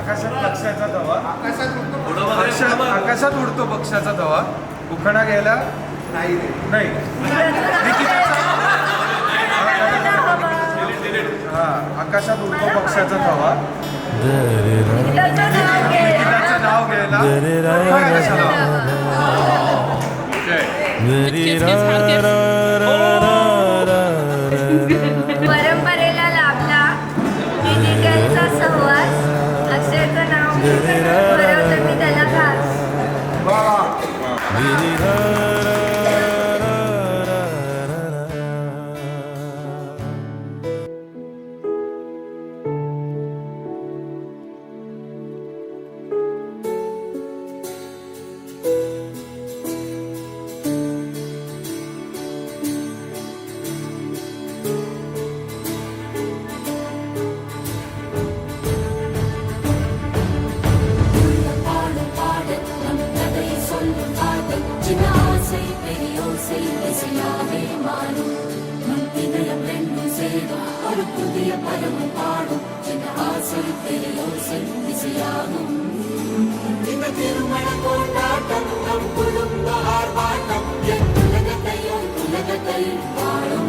आकाशात पक्षाचा धवा, आकाशात उडतो पक्षाचा धवा, उखाणा घ्यायला नाही नाही. हा, आकाशात उडतो पक्षाचा धवा, गीताचं नाव घ्यायला कशाला? परंपरेला लाभला डिजिटलचा सहवास, अक्षरचं नाव बरवतं मी त्याला खास. ஒரு புதிய பருவம் பாடும் என் ஆசை பெரியோசை இசையாகும். இந்த திருமண கொண்டாட்டம் நம் குடும்ப ஆர்ப்பாட்டம் என் உலகத்தையும் வாழும்